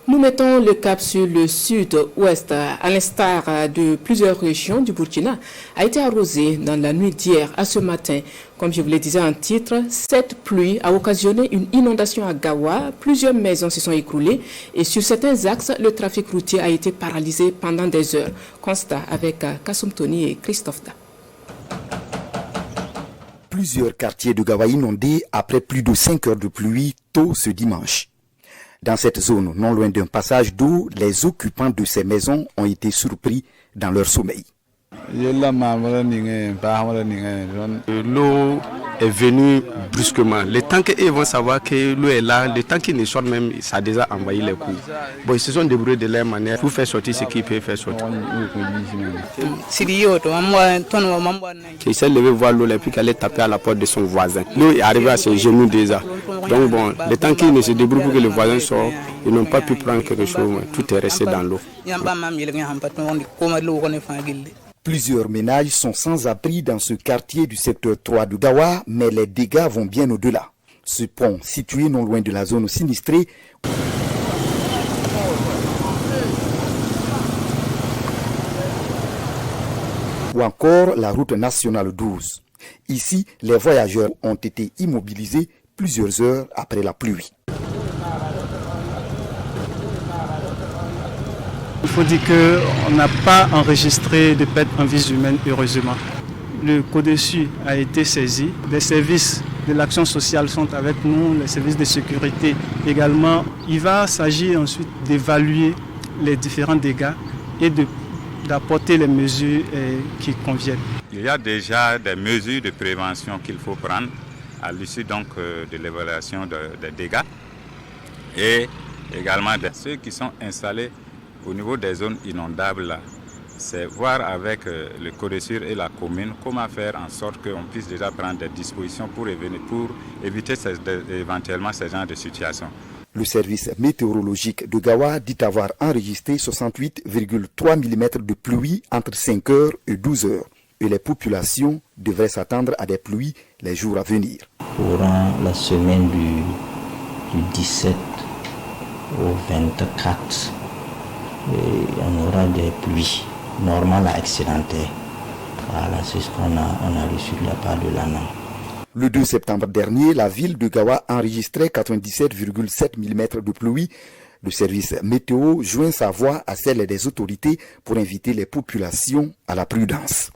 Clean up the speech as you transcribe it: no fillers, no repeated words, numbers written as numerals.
Nous mettons le cap sur le sud-ouest. À l'instar de plusieurs régions du Burkina, a été arrosé dans la nuit d'hier à ce matin. Comme je vous le disais en titre, cette pluie a occasionné une inondation à Gawa. Plusieurs maisons se sont écroulées et sur certains axes, le trafic routier a été paralysé pendant des heures. Constat avec Kassoum Tony et Christophe Da. Plusieurs quartiers de Gawa inondés après plus de 5 heures de pluie tôt ce dimanche. Dans cette zone, non loin d'un passage d'eau, les occupants de ces maisons ont été surpris dans leur sommeil. L'eau est venue brusquement. Le temps qu'ils vont savoir que l'eau est là, le temps qu'ils ne sortent même, ça a déjà envahi les coups. Bon, ils se sont débrouillés de leur manière pour faire sortir ce qu'ils peuvent faire sortir. Il s'est levé voir l'eau et puis qu'elle est tapée à la porte de son voisin. L'eau est arrivée à ses genoux déjà. Donc bon, le temps qu'ils ne se débrouillent pour que le voisin sorte, ils n'ont pas pu prendre quelque chose. Tout est resté dans l'eau. Plusieurs ménages sont sans abri dans ce quartier du secteur 3 de Gawa, mais les dégâts vont bien au-delà. Ce pont, situé non loin de la zone sinistrée, ou encore la route nationale 12. Ici, les voyageurs ont été immobilisés plusieurs heures après la pluie. Il faut dire qu'on n'a pas enregistré de pertes en vie humaine, heureusement. Le CODESU a été saisi. Les services de l'action sociale sont avec nous, les services de sécurité également. Il va s'agir ensuite d'évaluer les différents dégâts et d'apporter les mesures qui conviennent. Il y a déjà des mesures de prévention qu'il faut prendre à l'issue donc de l'évaluation des dégâts et également de ceux qui sont installés au niveau des zones inondables. C'est voir avec le CODESUR et la commune comment faire en sorte qu'on puisse déjà prendre des dispositions pour éviter éventuellement ce genre de situation. Le service météorologique de Gawa dit avoir enregistré 68,3 mm de pluie entre 5 heures et 12 heures. Et les populations devraient s'attendre à des pluies les jours à venir. Courant la semaine du 17 au 24, on aura des pluies normales à excédentaires. Voilà, c'est ce qu'on a reçu de la part de l'ANA. Le 2 septembre dernier, la ville de Gawa enregistrait 97,7 mm de pluie. Le service météo joint sa voix à celle des autorités pour inviter les populations à la prudence.